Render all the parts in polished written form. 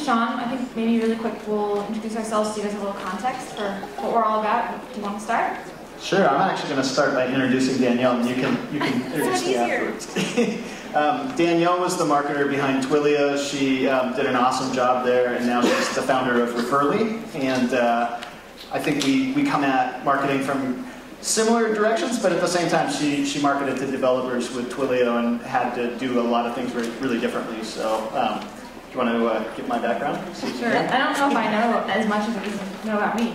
is Sean. I think maybe really quick we'll introduce ourselves so you guys have a little context for what we're all about. Do you want to start? Sure, I'm actually going to start by introducing Danielle, and you can introduce me afterwards. Danielle was the marketer behind Twilio. She did an awesome job there, and now she's the founder of Referly. And I think we come at marketing from similar directions, but at the same time, she marketed to developers with Twilio and had to do a lot of things really differently. So, do you want to give my background? Sure. I don't know if I know as much as you know about me.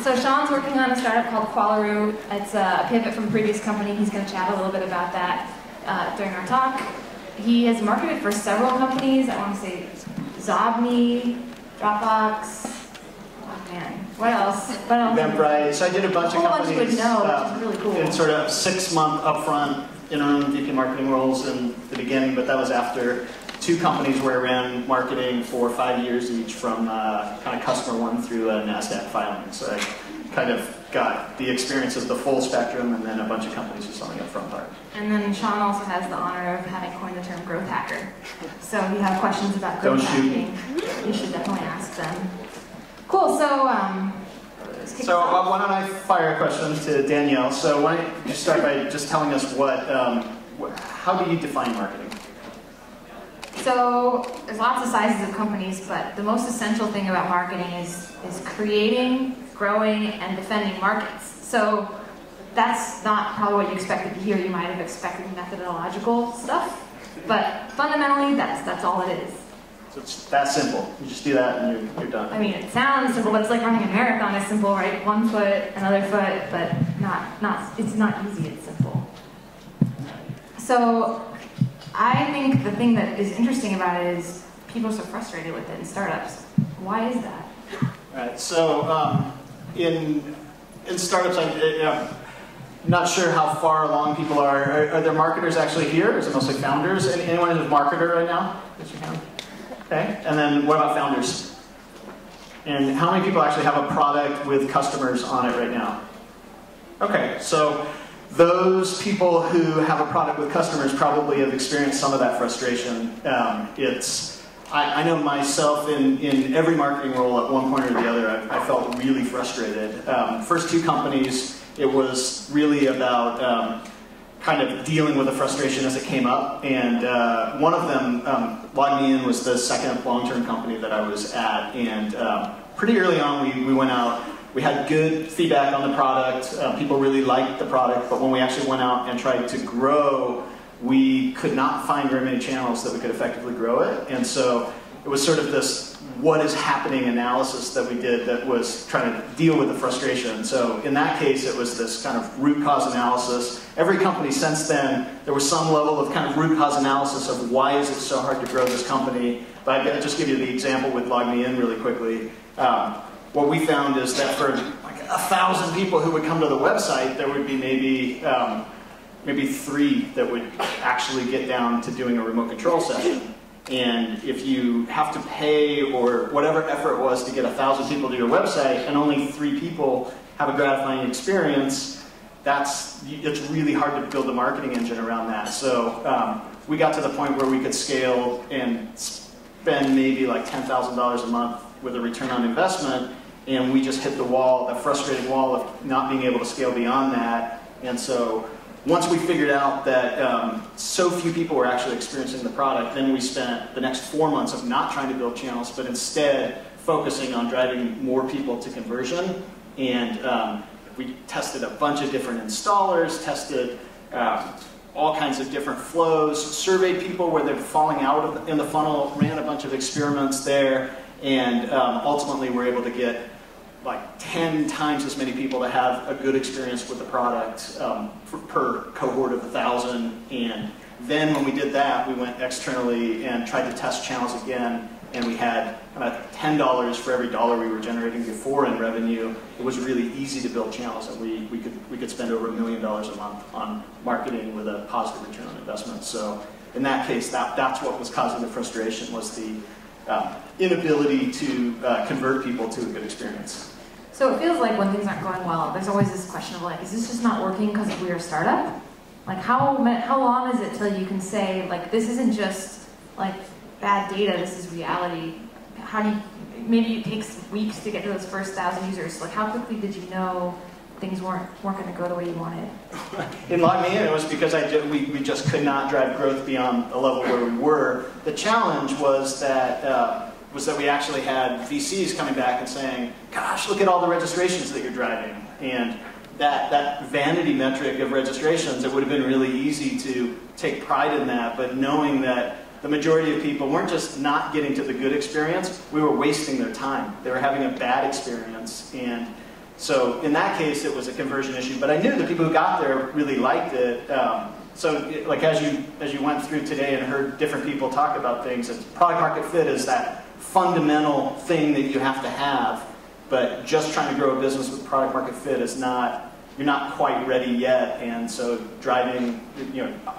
So Sean's working on a startup called Qualaroo. It's a pivot from a previous company. He's going to chat a little bit about that during our talk. He has marketed for several companies. I want to say Zobni, Dropbox. Oh man, what else? Eventbrite. So I did a bunch of companies. Which is really cool. In sort of 6-month upfront interim VP marketing roles in the beginning, but that was after 2 companies where I ran marketing for 5 years each, from kind of customer one through a NASDAQ filing. So I kind of got the experience of the full spectrum, and then a bunch of companies who saw me up front part. And then Sean also has the honor of having coined the term growth hacker. So if you have questions about growth hacking, you should definitely ask them. Cool, so why don't I fire a question to Danielle? So why don't you start by just telling us how do you define marketing? So there's lots of sizes of companies, but the most essential thing about marketing is creating, growing, and defending markets. So that's not probably what you expected to hear. You might have expected methodological stuff, but fundamentally that's all it is. So it's that simple. You just do that and you're done. I mean, it sounds simple, but it's like running a marathon is simple, right? 1 foot, another foot, but it's not easy, it's simple. So I think the thing that is interesting about it is people are so frustrated with it in startups. Why is that? All right. So in startups, I'm not sure how far along people are. Are there marketers actually here? Is it mostly founders? Anyone who's a marketer right now? Raise your hand. Okay. And then what about founders? And how many people actually have a product with customers on it right now? Okay. So those people who have a product with customers probably have experienced some of that frustration. I know myself in every marketing role at one point or the other, I felt really frustrated. First 2 companies, it was really about kind of dealing with the frustration as it came up. And one of them, LogMeIn, was the second long-term company that I was at. And pretty early on, we went out. We had good feedback on the product. People really liked the product, but when we actually went out and tried to grow, we could not find very many channels that we could effectively grow it. And so it was sort of this what is happening analysis that we did that was trying to deal with the frustration. So in that case, it was this kind of root cause analysis. Every company since then, there was some level of kind of root cause analysis of why is it so hard to grow this company. But I'll just give you the example with LogMeIn really quickly. What we found is that for like 1,000 people who would come to the website, there would be maybe 3 that would actually get down to doing a remote control session. And if you have to pay or whatever effort it was to get 1,000 people to your website and only 3 people have a gratifying experience, it's really hard to build a marketing engine around that. So we got to the point where we could scale and spend maybe like $10,000 a month with a return on investment, and we just hit the wall, that frustrating wall of not being able to scale beyond that. And so once we figured out that so few people were actually experiencing the product, then we spent the next 4 months of not trying to build channels, but instead focusing on driving more people to conversion. And we tested a bunch of different installers, tested all kinds of different flows, surveyed people where they're falling out in the funnel, ran a bunch of experiments there, and ultimately we're able to get like 10 times as many people to have a good experience with the product per cohort of 1,000. And then when we did that, we went externally and tried to test channels again, and we had about $10 for every dollar we were generating before in revenue. It was really easy to build channels, and we could spend over $1 million a month on marketing with a positive return on investment. So in that case, that's what was causing the frustration, was the inability to convert people to a good experience. So it feels like when things aren't going well, there's always this question of like, is this just not working because we're a startup? Like how long is it till you can say like, this isn't just like bad data, this is reality? how do you, maybe it takes weeks to get to those first 1,000 users. Like, how quickly did you know things weren't going to go the way you wanted? In me, it was because we just could not drive growth beyond the level where we were. The challenge was that we actually had VCs coming back and saying, "Gosh, look at all the registrations that you're driving," and that vanity metric of registrations. It would have been really easy to take pride in that, but knowing that the majority of people weren't just not getting to the good experience, we were wasting their time. They were having a bad experience, and so in that case, it was a conversion issue. But I knew the people who got there really liked it. Like as you went through today and heard different people talk about things, product market fit is that fundamental thing that you have to have. But just trying to grow a business with product market fit is not. You're not quite ready yet. And so driving,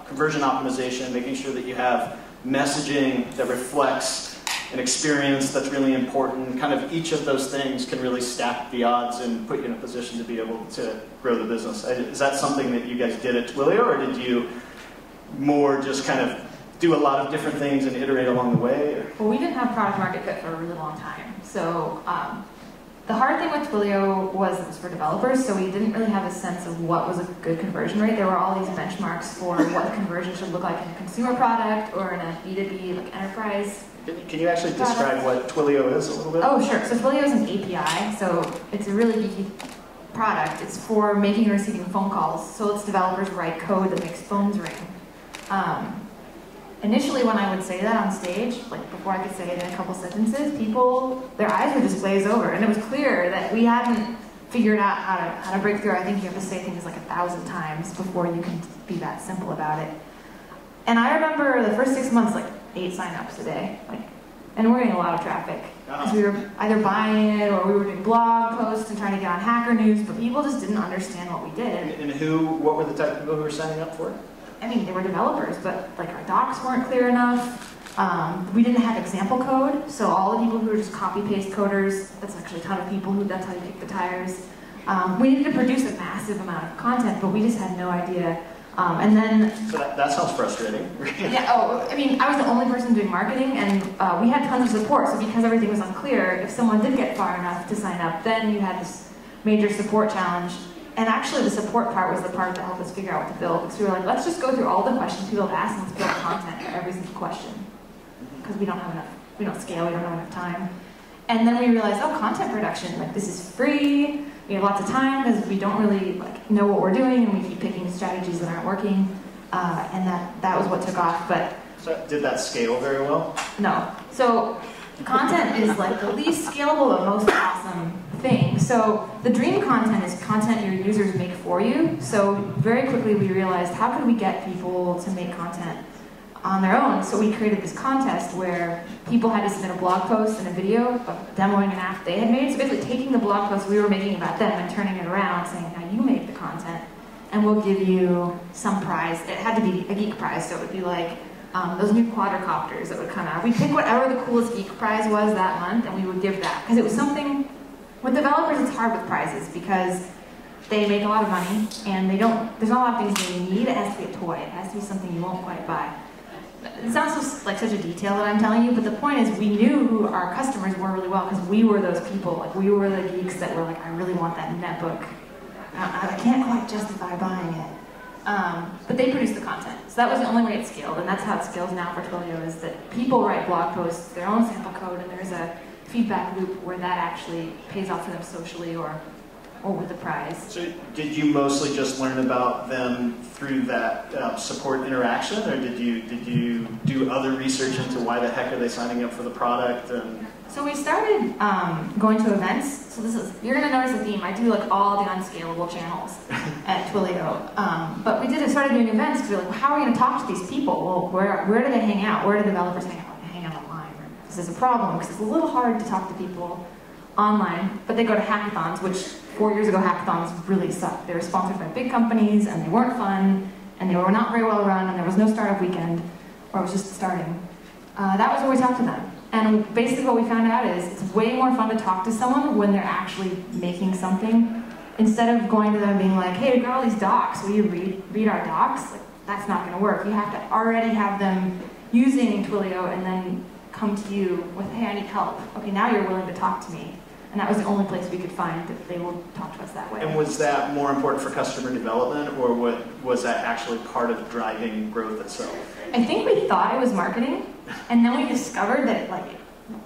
conversion optimization, making sure that you have messaging that reflects an experience that's really important. Kind of each of those things can really stack the odds and put you in a position to be able to grow the business. Is that something that you guys did at Twilio, or did you more just kind of do a lot of different things and iterate along the way? Or? Well, we didn't have product market fit for a really long time. So the hard thing with Twilio was it was for developers, so we didn't really have a sense of what was a good conversion rate. There were all these benchmarks for what the conversion should look like in a consumer product or in a B2B, like enterprise. Can you actually describe what Twilio is a little bit? Oh, sure. So Twilio is an API, so it's a really geeky product. It's for making and receiving phone calls, so its developers write code that makes phones ring. Initially, when I would say that on stage, like before I could say it in a couple sentences, people, their eyes would just glaze over, and it was clear that we hadn't figured out how to break through. I think you have to say things like 1,000 times before you can be that simple about it. And I remember the first 6 months, like 8 signups a day, and we were getting a lot of traffic. Because we were either buying it or we were doing blog posts and trying to get on Hacker News, but people just didn't understand what we did. And what were the type of people who were signing up for it? I mean, they were developers, but like our docs weren't clear enough. We didn't have example code, so all the people who were just copy-paste coders, that's actually a ton of people who, that's how you kick the tires. We needed to produce a massive amount of content, but we just had no idea. And then... So that sounds frustrating. Yeah, I mean, I was the only person doing marketing, and we had tons of support, so because everything was unclear, if someone did get far enough to sign up, then you had this major support challenge. And actually, the support part was the part that helped us figure out what to build. Because we were like, let's just go through all the questions people have asked and let's build content for every single question. Because we don't have enough, we don't scale, we don't have enough time. And then we realized, oh, content production, like this is free. We have lots of time because we don't really know what we're doing, and we keep picking strategies that aren't working. And that was what took off. But so did that scale very well? No. So content is like the least scalable but most awesome thing. So the dream content is content your users make for you. So very quickly we realized, how could we get people to make content on their own? So we created this contest where people had to submit a blog post and a video of demoing an app they had made. So basically taking the blog post we were making about them and turning it around, saying, now you make the content and we'll give you some prize. It had to be a geek prize, so it would be like those new quadricopters that would come out. We'd pick whatever the coolest geek prize was that month and we would give that. Because it was something, with developers it's hard with prizes because they make a lot of money and there's not a lot of things they need. It has to be a toy. It has to be something you won't quite buy. It sounds like such a detail that I'm telling you, but the point is we knew who our customers were really well because we were those people. Like we were the geeks that were like, I really want that netbook. I can't quite justify buying it. But they produce the content. So that was the only way it scaled, and that's how it scales now for Twilio, is that people write blog posts, their own sample code, and there's a feedback loop where that actually pays off for them socially or with the prize. So did you mostly just learn about them through that support interaction, or did you do other research into why the heck are they signing up for the product? And so we started going to events. So you're going to notice a theme. I do like all the unscalable channels at Twilio. But we started doing events because we were like, well, how are we going to talk to these people? Well, where do they hang out? Where do developers hang out? They hang out online. This is a problem because it's a little hard to talk to people online, but they go to hackathons, which 4 years ago hackathons really sucked. They were sponsored by big companies, and they weren't fun, and they were not very well run, and there was no startup weekend, or it was just starting. That was where we talked to them. And basically what we found out is it's way more fun to talk to someone when they're actually making something, instead of going to them and being like, hey, we got all these docs, will you read our docs? Like, that's not going to work. You have to already have them using Twilio and then come to you with, hey, I need help. Okay, now you're willing to talk to me. And that was the only place we could find that they will talk to us that way. And was that more important for customer development, or was that actually part of driving growth itself? I think we thought it was marketing, and then we discovered that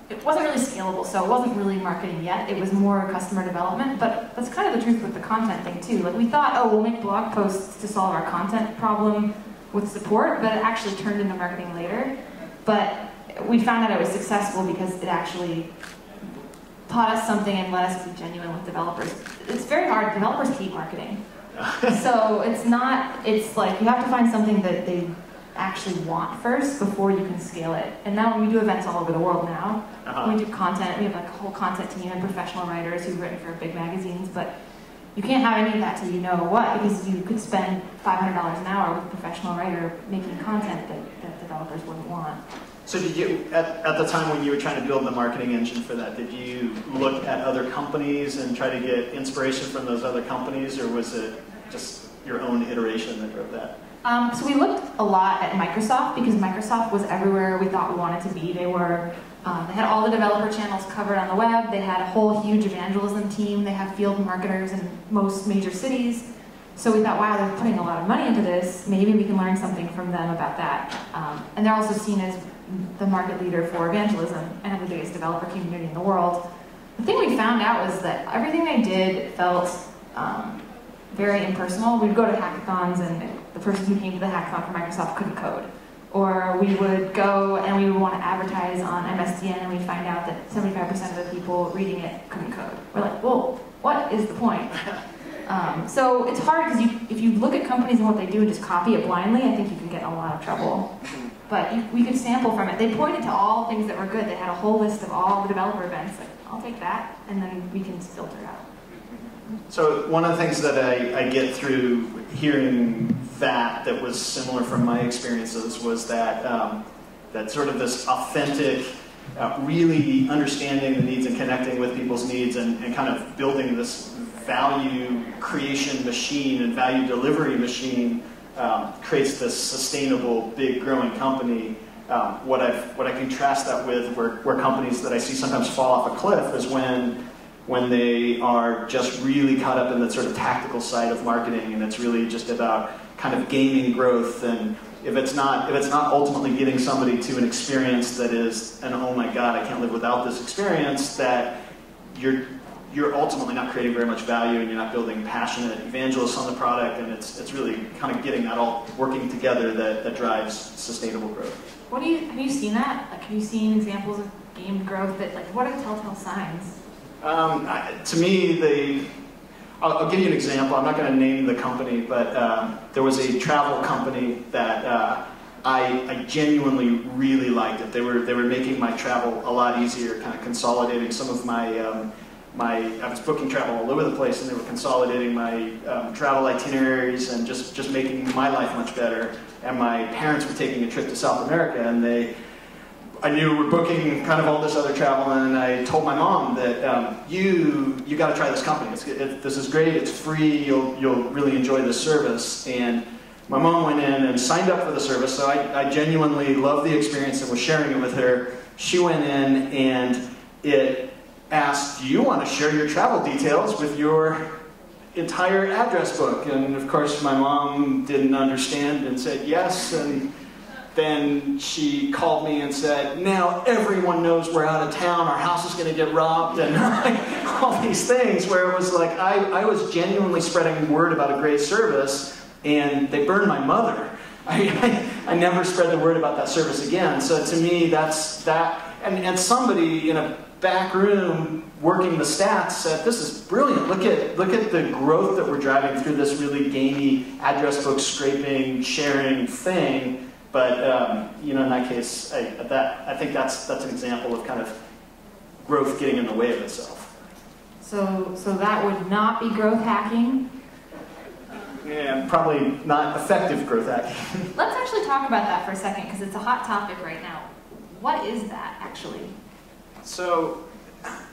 it wasn't really scalable, so it wasn't really marketing yet. It was more customer development, but that's kind of the truth with the content thing too. Like we thought, oh, we'll make blog posts to solve our content problem with support, but it actually turned into marketing later. But we found out it was successful because it actually taught us something and let us be genuine with developers. It's very hard. Developers hate marketing. So it's like you have to find something that they actually want first before you can scale it. And now we do events all over the world now. We do content. We have like a whole content team and professional writers who've written for big magazines, but you can't have any of that till you know what, because you could spend $500 an hour with a professional writer making content that developers wouldn't want. So did you, at the time when you were trying to build the marketing engine for that, did you look at other companies and try to get inspiration from those other companies, or was it just your own iteration that drove that? So we looked a lot at Microsoft, because Microsoft was everywhere we thought we wanted to be. They had all the developer channels covered on the web. They had a whole huge evangelism team. They have field marketers in most major cities. So we thought, wow, they're putting a lot of money into this. Maybe we can learn something from them about that. And they're also seen as the market leader for evangelism and have the biggest developer community in the world. The thing we found out was that everything they did felt very impersonal. We'd go to hackathons and the person who came to the hackathon for Microsoft couldn't code. Or we would go and we would want to advertise on MSDN and we'd find out that 75% of the people reading it couldn't code. We're like, whoa, what is the point? So it's hard because if you look at companies and what they do and just copy it blindly, I think you can get in a lot of trouble. But we could sample from it. They pointed to all things that were good. They had a whole list of all the developer events. Like, I'll take that, and then we can filter it out. So one of the things that I get through hearing that was similar from my experiences was that that sort of this authentic, really understanding the needs and connecting with people's needs and kind of building this value creation machine and value delivery machine creates this sustainable, big, growing company. What I contrast that with, where companies that I see sometimes fall off a cliff, is when they are just really caught up in the sort of tactical side of marketing, and it's really just about kind of gaining growth. And if it's not ultimately getting somebody to an experience that is, and oh my God, I can't live without this experience, that you're ultimately not creating very much value, and you're not building passionate evangelists on the product, and it's really kind of getting that all working together that drives sustainable growth. Have you seen that? Like, have you seen examples of gamed growth that, like, what are the telltale signs? To me, I'll give you an example. I'm not going to name the company, but there was a travel company that I genuinely really liked it. They were making my travel a lot easier, kind of consolidating some of my I was booking travel all over the place, and they were consolidating my travel itineraries and just making my life much better. And my parents were taking a trip to South America, and I knew we're booking kind of all this other travel, and I told my mom that you got to try this company. This is great. It's free. You'll really enjoy this service. And my mom went in and signed up for the service. So I genuinely loved the experience and was sharing it with her. She went in and it asked, do you want to share your travel details with your entire address book? And of course my mom didn't understand and said yes, and then she called me and said, now everyone knows we're out of town, our house is going to get robbed, and all these things, where it was like I was genuinely spreading word about a great service, and they burned my mother. I never spread the word about that service again. So to me, that's that. And somebody in a back room working the stats said, this is brilliant. Look at the growth that we're driving through this really gamey address book scraping, sharing thing. But in that case, I think that's an example of kind of growth getting in the way of itself. So that would not be growth hacking? Yeah, probably not effective growth hacking. Let's actually talk about that for a second, because it's a hot topic right now. What is that, actually? So,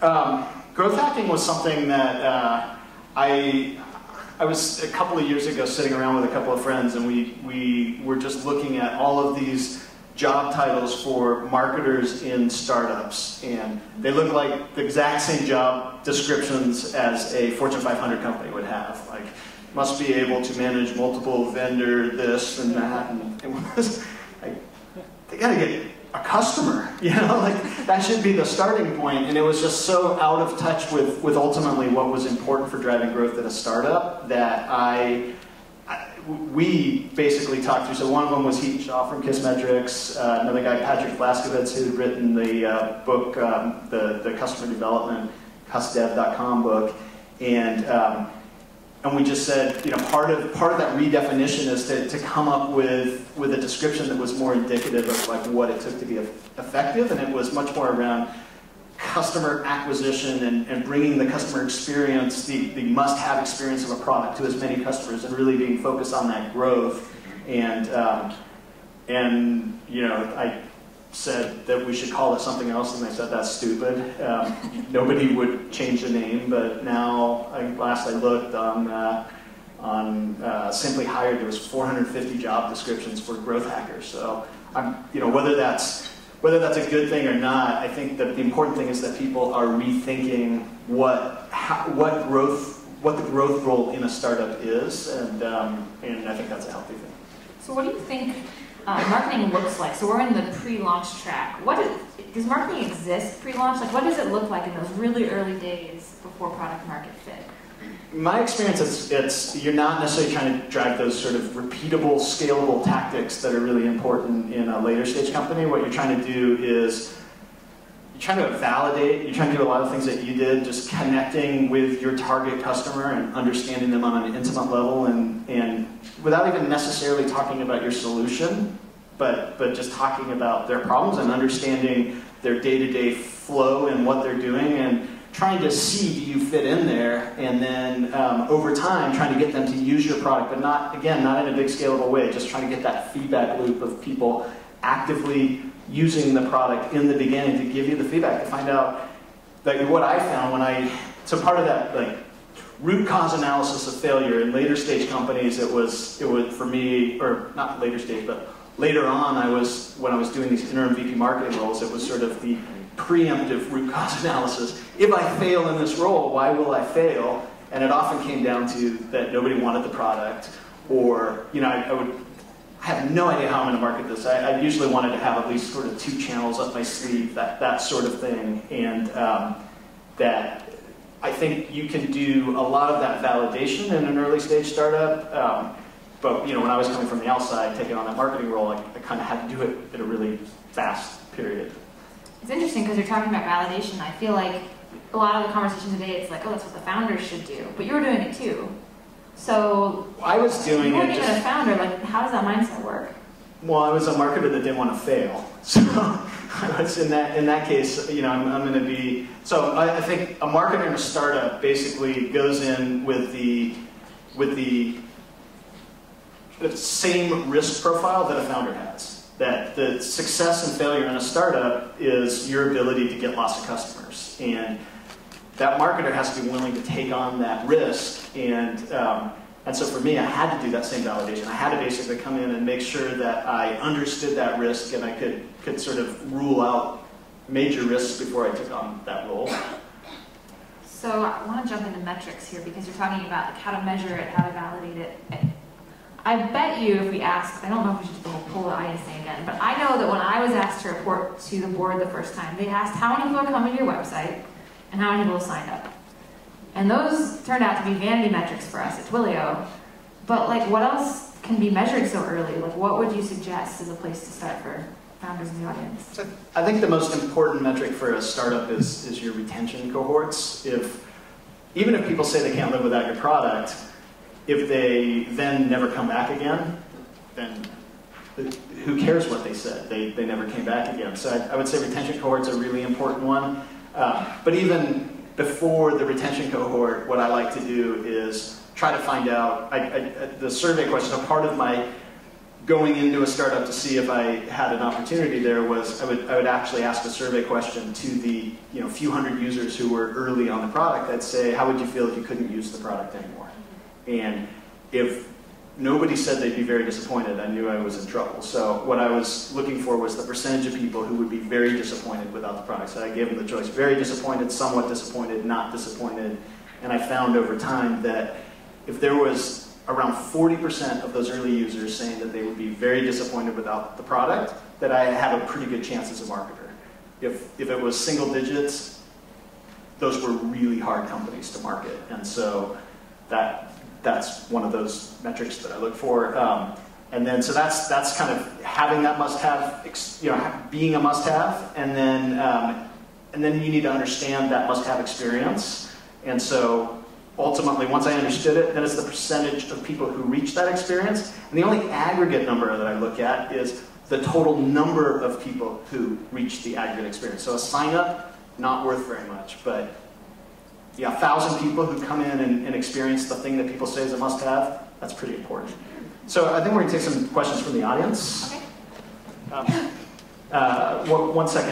growth hacking was something that I was a couple of years ago sitting around with a couple of friends, and we were just looking at all of these job titles for marketers in startups, and they look like the exact same job descriptions as a Fortune 500 company would have. Like, must be able to manage multiple vendor this and that, and it was like, they gotta get a customer, you know, like that should be the starting point. And it was just so out of touch with ultimately what was important for driving growth at a startup that we basically talked through. So one of them was Heaton Shaw from Kissmetrics, another guy, Patrick Vlaskovitz, who had written the book, the customer development, cusdev.com book, and we just said, you know, part of that redefinition is to come up with a description that was more indicative of like what it took to be effective, and it was much more around customer acquisition and bringing the customer experience, the must-have experience of a product to as many customers, and really being focused on that growth. And you know, I said that we should call it something else, and they said that's stupid. Nobody would change the name, but now, last I looked on Simply Hired, there was 450 job descriptions for growth hackers. So you know, whether that's a good thing or not, I think that the important thing is that people are rethinking what the growth role in a startup is, and I think that's a healthy thing. So what do you think marketing looks like? So we're in the pre-launch track. Does marketing exist pre-launch? Like, what does it look like in those really early days before product market fit? My experience, it's you're not necessarily trying to drive those sort of repeatable, scalable tactics that are really important in a later stage company. What you're trying to do is you're trying to validate. You're trying to do a lot of things that you did, just connecting with your target customer and understanding them on an intimate level, and without even necessarily talking about your solution, but just talking about their problems and understanding their day-to-day flow and what they're doing, and trying to see, do you fit in there, and then over time trying to get them to use your product, but not in a big scalable way, just trying to get that feedback loop of people actively using the product in the beginning to give you the feedback, to find out, like what I found so part of that, like, root cause analysis of failure in later stage companies, it was for me, or not later stage, but later on, when I was doing these interim VP marketing roles, it was sort of the preemptive root cause analysis. If I fail in this role, why will I fail? And it often came down to that nobody wanted the product, or, you know, I have no idea how I'm going to market this. I usually wanted to have at least sort of 2 channels up my sleeve, that sort of thing, and that I think you can do a lot of that validation in an early stage startup. But you know, when I was coming from the outside, taking on that marketing role, I kind of had to do it in a really fast period. It's interesting because you're talking about validation. I feel like a lot of the conversation today, it's like, oh, that's what the founders should do. But you were doing it too. So I was doing you weren't it even a founder. Like, how does that mindset work? Well, I was a marketer that didn't want to fail. So in that case, you know, I'm going to be. So I think a marketer in a startup basically goes in with the same risk profile that a founder has. That the success and failure in a startup is your ability to get lots of customers, and that marketer has to be willing to take on that risk. And so for me, I had to do that same validation. I had to basically come in and make sure that I understood that risk, and I could sort of rule out major risks before I took on that role. So I want to jump into metrics here, because you're talking about like how to measure it, how to validate it. I bet you if we asked, I don't know if we should do the whole pull the audience thing again, but I know that when I was asked to report to the board the first time, they asked how many people come to your website and how many people signed up. And those turned out to be vanity metrics for us at Twilio. But like, what else can be measured so early? Like, what would you suggest as a place to start for founders in the audience? So I think the most important metric for a startup is your retention cohorts. Even if people say they can't live without your product, if they then never come back again, then who cares what they said? They never came back again. So I would say retention cohort's a really important one. But even before the retention cohort, what I like to do is try to find out, the survey question, a part of my going into a startup to see if I had an opportunity there was, I would actually ask a survey question to the few hundred users who were early on the product. I'd say, how would you feel if you couldn't use the product anymore? And if nobody said they'd be very disappointed. I knew I was in trouble. So what I was looking for was the percentage of people who would be very disappointed without the product. So I gave them the choice: very disappointed, somewhat disappointed, not disappointed. And I found over time that if there was around 40% of those early users saying that they would be very disappointed without the product, that I have a pretty good chance as a marketer. If it was single digits, those were really hard companies to market. And so that's one of those metrics that I look for. And then, so that's kind of having that must-have, being a must-have, and then you need to understand that must-have experience. And so ultimately, once I understood it, then it's the percentage of people who reach that experience. And the only aggregate number that I look at is the total number of people who reach the aggregate experience. So a sign-up, not worth very much, but yeah, 1,000 people who come in and experience the thing that people say is a must-have, that's pretty important. So I think we're going to take some questions from the audience. Okay. 1 second.